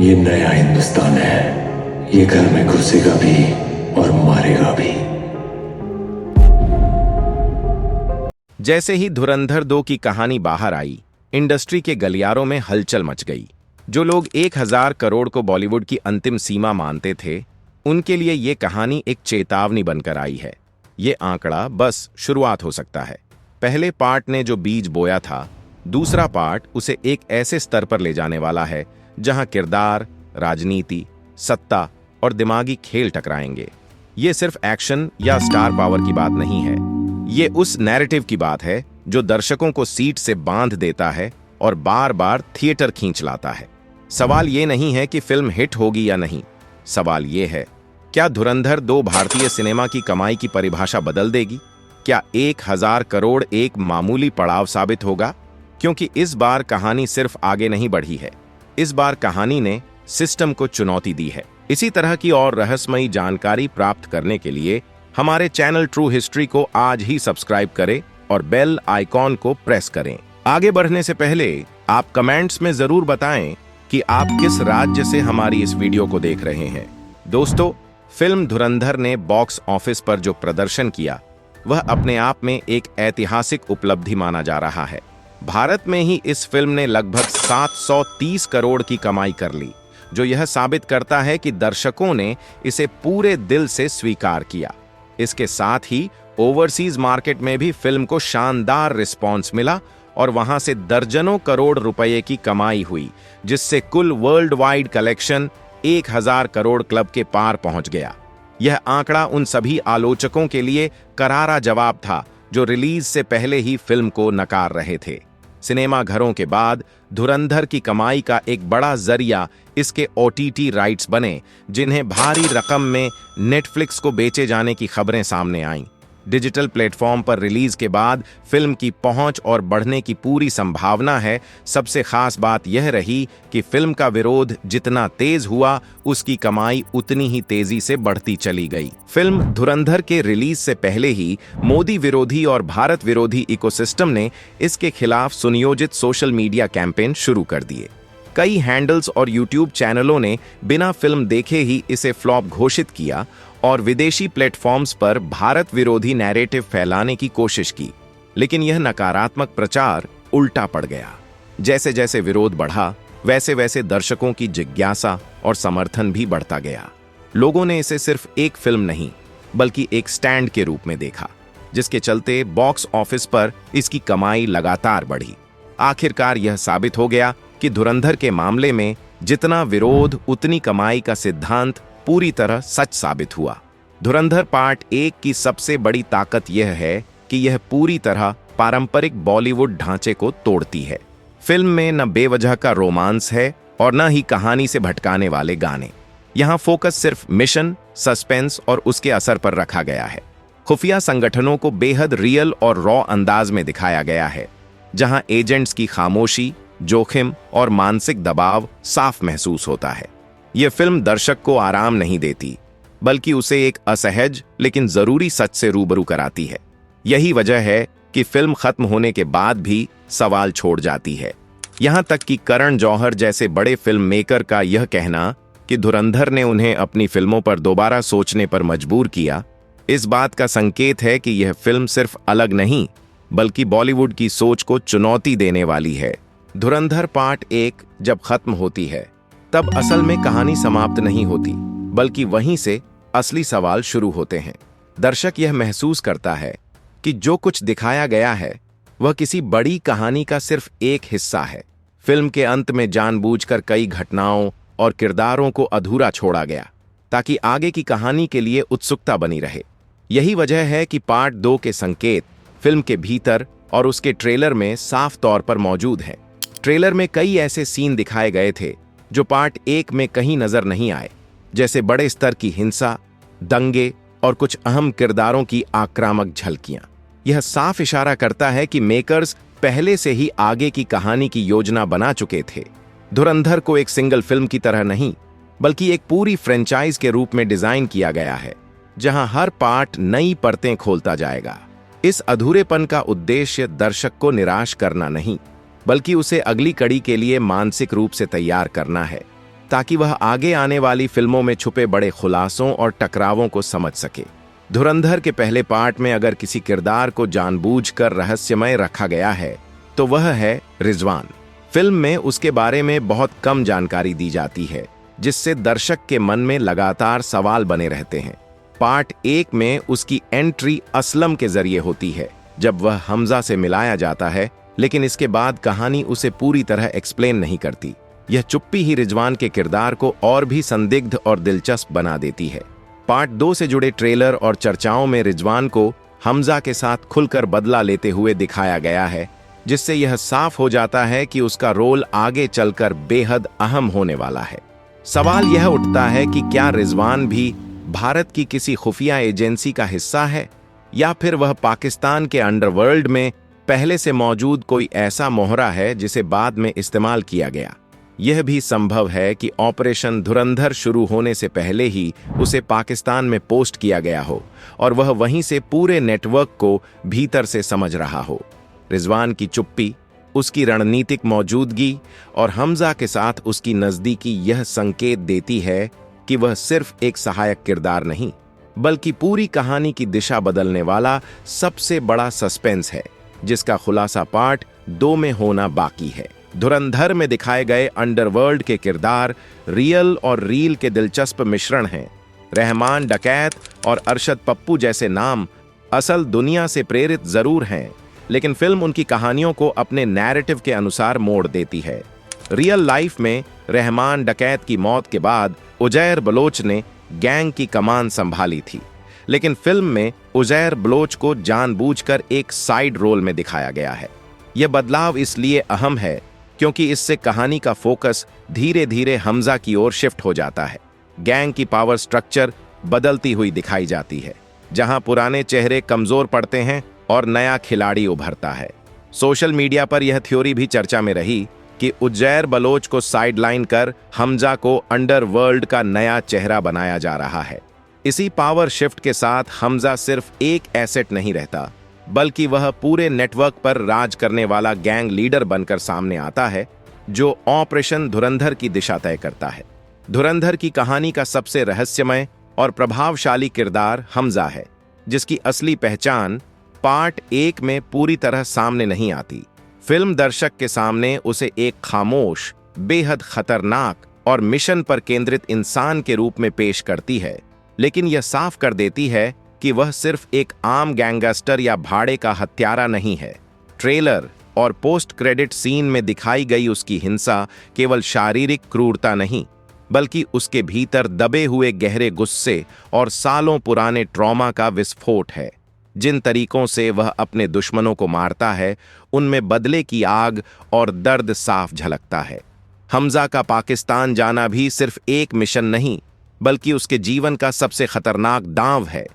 ये नया हिंदुस्तान है। ये घर में घुसेगा भी और मारेगा भी। जैसे ही धुरंधर 2 की कहानी बाहर आई, इंडस्ट्री के गलियारों में हलचल मच गई। जो लोग 1000 करोड़ को बॉलीवुड की अंतिम सीमा मानते थे, उनके लिए ये कहानी एक चेतावनी बनकर आई है। ये आंकड़ा बस शुरुआत हो सकता है। पहले पार्ट ने जो बीज बोया था, दूसरा पार्ट उसे एक ऐसे स्तर पर ले जाने वाला है जहां किरदार, राजनीति, सत्ता और दिमागी खेल टकराएंगे। ये सिर्फ एक्शन या स्टार पावर की बात नहीं है। ये उस नैरेटिव की बात है जो दर्शकों को सीट से बांध देता है और बार बार थिएटर खींच लाता है। सवाल ये नहीं है कि फिल्म हिट होगी या नहीं। सवाल ये है, क्या धुरंधर 2 भारतीय सिनेमा की कमाई की परिभाषा बदल देगी? क्या 1000 करोड़ एक मामूली पड़ाव साबित होगा? क्योंकि इस बार कहानी सिर्फ आगे नहीं बढ़ी है, इस बार कहानी ने सिस्टम को चुनौती दी है। इसी तरह की और रहस्यमयी जानकारी प्राप्त करने के लिए हमारे चैनल ट्रू हिस्ट्री को आज ही सब्सक्राइब करें और बेल आइकॉन को प्रेस करें। आगे बढ़ने से पहले आप कमेंट्स में जरूर बताएं कि आप किस राज्य से हमारी इस वीडियो को देख रहे हैं। दोस्तों, फिल्म धुरंधर ने बॉक्स ऑफिस पर जो प्रदर्शन किया, वह अपने आप में एक ऐतिहासिक उपलब्धि माना जा रहा है। भारत में ही इस फिल्म ने लगभग 730 करोड़ की कमाई कर ली, जो यह साबित करता है कि दर्शकों ने इसे पूरे दिल से स्वीकार किया। इसके साथ ही ओवरसीज मार्केट में भी फिल्म को शानदार रिस्पॉन्स मिला और वहां से दर्जनों करोड़ रुपए की कमाई हुई, जिससे कुल world wide collection 1000 crore club के पार पहुंच गया। यह आंकड़ा उन सभी आलोचकों के लिए करारा जवाब था जो रिलीज से पहले ही फिल्म को नकार रहे थे। सिनेमा घरों के बाद धुरंधर की कमाई का एक बड़ा जरिया इसके OTT राइट्स बने, जिन्हें भारी रकम में नेटफ्लिक्स को बेचे जाने की खबरें सामने आईं। डिजिटल प्लेटफॉर्म पर रिलीज के बाद फिल्म की पहुंच और बढ़ने की पूरी संभावना है। सबसे खास बात यह रही कि फिल्म का विरोध जितना तेज हुआ, उसकी कमाई उतनी ही तेजी से बढ़ती चली गई। फिल्म धुरंधर के रिलीज से पहले ही मोदी विरोधी और भारत विरोधी इकोसिस्टम ने इसके खिलाफ सुनियोजित सोशल मीडिया कैंपेन शुरू कर दिए। कई हैंडल्स और यूट्यूब चैनलों ने बिना फिल्म देखे ही इसे फ्लॉप घोषित किया और विदेशी प्लेटफॉर्म्स पर भारत विरोधी नैरेटिव फैलाने की कोशिश की। लेकिन यह नकारात्मक प्रचार उल्टा पड़ गया। जैसे जैसे विरोध बढ़ा, वैसे वैसे दर्शकों की जिज्ञासा और समर्थन भी बढ़ता गया। लोगों ने इसे सिर्फ एक फिल्म नहीं, बल्कि एक स्टैंड के रूप में देखा, जिसके चलते बॉक्स ऑफिस पर इसकी कमाई लगातार बढ़ी। आखिरकार यह साबित हो गया कि धुरंधर के मामले में जितना विरोध उतनी कमाई का सिद्धांत पूरी तरह सच साबित हुआ। धुरंधर पार्ट 1 की सबसे बड़ी ताकत यह है कि यह पूरी तरह पारंपरिक बॉलीवुड ढांचे को तोड़ती है। फिल्म में न बेवजह का रोमांस है और न ही कहानी से भटकाने वाले गाने। यहाँ फोकस सिर्फ मिशन, सस्पेंस और उसके असर पर रखा गया है। खुफिया संगठनों को बेहद रियल और रॉ अंदाज में दिखाया गया है, जहां एजेंट्स की खामोशी, जोखिम और मानसिक दबाव साफ महसूस होता है। यह फिल्म दर्शक को आराम नहीं देती, बल्कि उसे एक असहज लेकिन जरूरी सच से रूबरू कराती है। यही वजह है कि फिल्म खत्म होने के बाद भी सवाल छोड़ जाती है। यहां तक कि करण जौहर जैसे बड़े फिल्म मेकर का यह कहना कि धुरंधर ने उन्हें अपनी फिल्मों पर दोबारा सोचने पर मजबूर किया, इस बात का संकेत है कि यह फिल्म सिर्फ अलग नहीं, बल्कि बॉलीवुड की सोच को चुनौती देने वाली है। धुरंधर पार्ट 1 जब खत्म होती है, तब असल में कहानी समाप्त नहीं होती, बल्कि वहीं से असली सवाल शुरू होते हैं। दर्शक यह महसूस करता है कि जो कुछ दिखाया गया है, वह किसी बड़ी कहानी का सिर्फ एक हिस्सा है। फिल्म के अंत में जानबूझकर कई घटनाओं और किरदारों को अधूरा छोड़ा गया, ताकि आगे की कहानी के लिए उत्सुकता बनी रहे। यही वजह है कि पार्ट 2 के संकेत फिल्म के भीतर और उसके ट्रेलर में साफ तौर पर मौजूद है। ट्रेलर में कई ऐसे सीन दिखाए गए थे जो पार्ट 1 में कहीं नजर नहीं आए, जैसे बड़े स्तर की हिंसा, दंगे और कुछ अहम किरदारों की आक्रामक झलकियां। यह साफ इशारा करता है कि मेकर्स पहले से ही आगे की कहानी की योजना बना चुके थे। धुरंधर को एक सिंगल फिल्म की तरह नहीं, बल्कि एक पूरी फ्रेंचाइज के रूप में डिजाइन किया गया है, जहां हर पार्ट नई परतें खोलता जाएगा। इस अधूरेपन का उद्देश्य दर्शक को निराश करना नहीं, बल्कि उसे अगली कड़ी के लिए मानसिक रूप से तैयार करना है। ताकि वह आगे आने वाली फिल्मों में छुपे बड़े खुलासों और टकरावों को समझ सके। धुरंधर के पहले पार्ट में अगर किसी किरदार को जानबूझकर रहस्यमय रखा गया है तो वह है रिजवान। फिल्म में उसके बारे में बहुत कम जानकारी दी जाती है, जिससे दर्शक के मन में लगातार सवाल बने रहते हैं। पार्ट 1 में उसकी एंट्री असलम के जरिए होती है, जब वह हमजा से मिलाया जाता है, लेकिन इसके बाद कहानी उसे पूरी तरह एक्सप्लेन नहीं करती। यह चुप्पी ही रिजवान के किरदार को और भी संदिग्ध और दिलचस्प बना देती है। पार्ट 2 से जुड़े ट्रेलर और चर्चाओं में रिजवान को हमजा के साथ खुलकर बदला लेते हुए दिखाया गया है, जिससे यह साफ हो जाता है कि उसका रोल आगे चलकर बेहद अहम होने वाला है। सवाल यह उठता है कि क्या रिजवान भी भारत की किसी खुफिया एजेंसी का हिस्सा है, या फिर वह पाकिस्तान के अंडरवर्ल्ड में पहले से मौजूद कोई ऐसा मोहरा है जिसे बाद में इस्तेमाल किया गया। यह भी संभव है कि ऑपरेशन धुरंधर शुरू होने से पहले ही उसे पाकिस्तान में पोस्ट किया गया हो और वह वहीं से पूरे नेटवर्क को भीतर से समझ रहा हो। रिजवान की चुप्पी, उसकी रणनीतिक मौजूदगी और हमजा के साथ उसकी नजदीकी यह संकेत देती है कि वह सिर्फ एक सहायक किरदार नहीं, बल्कि पूरी कहानी की दिशा बदलने वाला सबसे बड़ा सस्पेंस है, जिसका खुलासा पार्ट 2 में होना बाकी है। धुरंधर में दिखाए गए अंडरवर्ल्ड के किरदार रियल और रील के दिलचस्प मिश्रण हैं। रहमान डकैत और अरशद पप्पू जैसे नाम असल दुनिया से प्रेरित जरूर हैं, लेकिन फिल्म उनकी कहानियों को अपने नैरेटिव के अनुसार मोड़ देती है। रियल लाइफ में रहमान डकैत की मौत के बाद उजैर बलोच ने गैंग की कमान संभाली थी, लेकिन फिल्म में उजैर बलोच को जानबूझकर एक साइड रोल में दिखाया गया है। यह बदलाव इसलिए अहम है क्योंकि इससे कहानी का फोकस धीरे धीरे हमजा की ओर शिफ्ट हो जाता है। गैंग की पावर स्ट्रक्चर बदलती हुई दिखाई जाती है, जहां पुराने चेहरे कमजोर पड़ते हैं और नया खिलाड़ी उभरता है। सोशल मीडिया पर यह थ्योरी भी चर्चा में रही कि उजैर बलोच को साइडलाइन कर हमजा को अंडरवर्ल्ड का नया चेहरा बनाया जा रहा है। इसी पावर शिफ्ट के साथ हमजा सिर्फ एक एसेट नहीं रहता, बल्कि वह पूरे नेटवर्क पर राज करने वाला गैंग लीडर बनकर सामने आता है, जो ऑपरेशन धुरंधर की दिशा तय करता है। धुरंधर की कहानी का सबसे रहस्यमय और प्रभावशाली किरदार हमजा है, जिसकी असली पहचान पार्ट 1 में पूरी तरह सामने नहीं आती। फिल्म दर्शक के सामने उसे एक खामोश, बेहद खतरनाक और मिशन पर केंद्रित इंसान के रूप में पेश करती है, लेकिन यह साफ कर देती है कि वह सिर्फ एक आम गैंगस्टर या भाड़े का हत्यारा नहीं है। ट्रेलर और पोस्ट क्रेडिट सीन में दिखाई गई उसकी हिंसा केवल शारीरिक क्रूरता नहीं, बल्कि उसके भीतर दबे हुए गहरे गुस्से और सालों पुराने ट्रॉमा का विस्फोट है। जिन तरीकों से वह अपने दुश्मनों को मारता है, उनमें बदले की आग और दर्द साफ झलकता है। हमजा का पाकिस्तान जाना भी सिर्फ एक मिशन नहीं, बल्कि उसके जीवन का सबसे खतरनाक दांव है।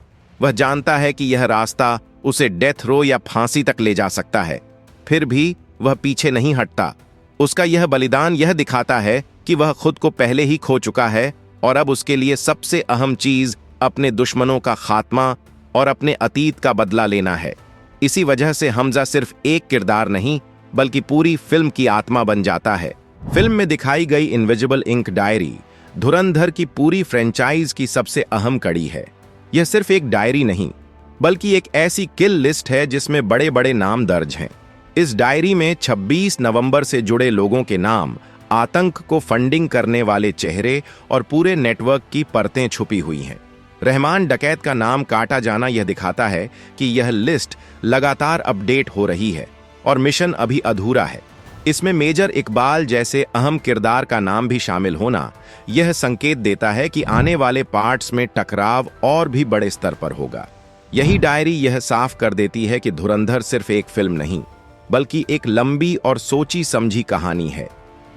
वह जानता है कि यह रास्ता उसे डेथ रो या फांसी तक ले जा सकता है, फिर भी वह पीछे नहीं हटता। उसका यह बलिदान यह दिखाता है कि वह खुद को पहले ही खो चुका है और अब उसके लिए सबसे अहम चीज अपने दुश्मनों का खात्मा और अपने अतीत का बदला लेना है। इसी वजह से हमजा सिर्फ एक किरदार नहीं, बल्कि पूरी फिल्म की आत्मा बन जाता है। फिल्म में दिखाई गई इनविजिबल इंक डायरी धुरंधर की पूरी फ्रेंचाइज की सबसे अहम कड़ी है। यह सिर्फ एक डायरी नहीं, बल्कि एक ऐसी किल लिस्ट है जिसमें बड़े बड़े नाम दर्ज हैं। इस डायरी में 26 नवंबर से जुड़े लोगों के नाम, आतंक को फंडिंग करने वाले चेहरे और पूरे नेटवर्क की परतें छुपी हुई हैं। रहमान डकैत का नाम काटा जाना यह दिखाता है कि यह लिस्ट लगातार अपडेट हो रही है और मिशन अभी अधूरा है। इसमें मेजर इकबाल जैसे अहम किरदार का नाम भी शामिल होना यह संकेत देता है कि आने वाले पार्ट्स में टकराव और भी बड़े स्तर पर होगा। यही डायरी यह साफ कर देती है कि धुरंधर सिर्फ एक फिल्म नहीं, बल्कि एक लंबी और सोची समझी कहानी है,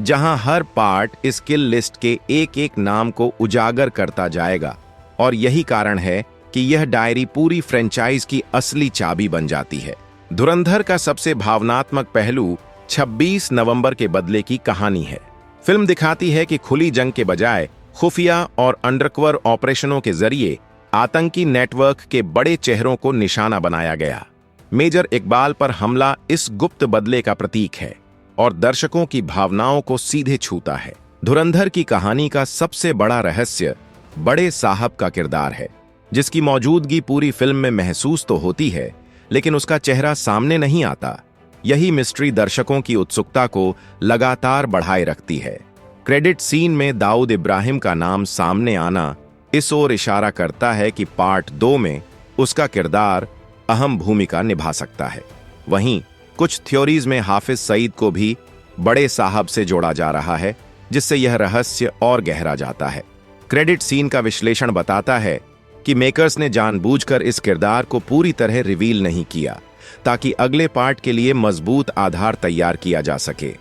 जहां हर पार्ट इस किल लिस्ट के एक एक नाम को उजागर करता जाएगा। और यही कारण है कि यह डायरी पूरी फ्रेंचाइज की असली चाबी बन जाती है। धुरंधर का सबसे भावनात्मक पहलू 26 नवंबर के बदले की कहानी है। फिल्म दिखाती है कि खुली जंग के बजाय खुफिया और अंडरकवर ऑपरेशनों के जरिए आतंकी नेटवर्क के बड़े चेहरों को निशाना बनाया गया। मेजर इकबाल पर हमला इस गुप्त बदले का प्रतीक है और दर्शकों की भावनाओं को सीधे छूता है। धुरंधर की कहानी का सबसे बड़ा रहस्य बड़े साहब का किरदार है, जिसकी मौजूदगी पूरी फिल्म में महसूस तो होती है, लेकिन उसका चेहरा सामने नहीं आता। यही मिस्ट्री दर्शकों की उत्सुकता को लगातार बढ़ाए रखती है। क्रेडिट सीन में दाऊद इब्राहिम का नाम सामने आना इस ओर इशारा करता है कि पार्ट 2 में उसका किरदार अहम भूमिका निभा सकता है। वहीं कुछ थ्योरीज में हाफिज सईद को भी बड़े साहब से जोड़ा जा रहा है, जिससे यह रहस्य और गहरा जाता है। क्रेडिट सीन का विश्लेषण बताता है कि मेकर्स ने जानबूझकर इस किरदार को पूरी तरह रिवील नहीं किया, ताकि अगले पार्ट के लिए मजबूत आधार तैयार किया जा सके।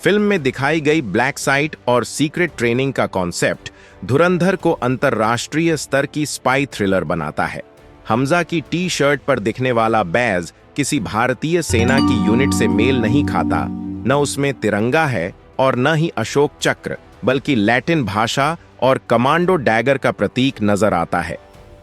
फिल्म में दिखाई गई ब्लैक साइट और सीक्रेट ट्रेनिंग का कॉन्सेप्ट धुरंधर को अंतर्राष्ट्रीय स्तर की स्पाई थ्रिलर बनाता है। हमजा की टी शर्ट पर दिखने वाला बैज किसी भारतीय सेना की यूनिट से मेल नहीं खाता। न उसमें तिरंगा है और न ही अशोक चक्र, बल्कि लैटिन भाषा और कमांडो डैगर का प्रतीक नजर आता है।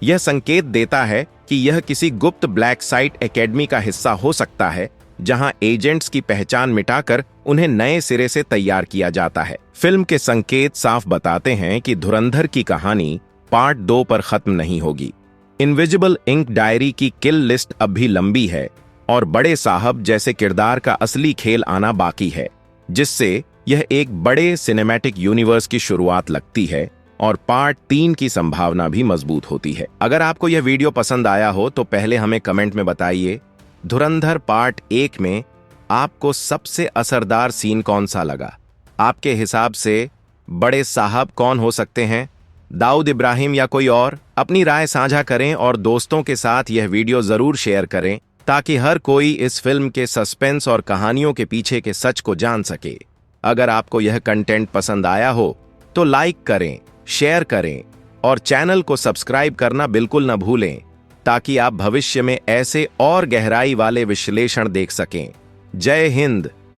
यह संकेत देता है कि यह किसी गुप्त ब्लैक साइट एकेडमी का हिस्सा हो सकता है, जहां एजेंट्स की पहचान मिटाकर उन्हें नए सिरे से तैयार किया जाता है। फिल्म के संकेत साफ बताते हैं कि धुरंधर की कहानी पार्ट 2 पर खत्म नहीं होगी। इनविजिबल इंक डायरी की किल लिस्ट अब भी लंबी है और बड़े साहब जैसे किरदार का असली खेल आना बाकी है, जिससे यह एक बड़े सिनेमैटिक यूनिवर्स की शुरुआत लगती है और पार्ट 3 की संभावना भी मजबूत होती है। अगर आपको यह वीडियो पसंद आया हो तो पहले हमें कमेंट में बताइए, धुरंधर पार्ट 1 में आपको सबसे असरदार सीन कौन सा लगा? आपके हिसाब से बड़े साहब कौन हो सकते हैं, दाऊद इब्राहिम या कोई और? अपनी राय साझा करें और दोस्तों के साथ यह वीडियो जरूर शेयर करें, ताकि हर कोई इस फिल्म के सस्पेंस और कहानियों के पीछे के सच को जान सके। अगर आपको यह कंटेंट पसंद आया हो तो लाइक करें, शेयर करें और चैनल को सब्सक्राइब करना बिल्कुल न भूलें, ताकि आप भविष्य में ऐसे और गहराई वाले विश्लेषण देख सकें। जय हिंद।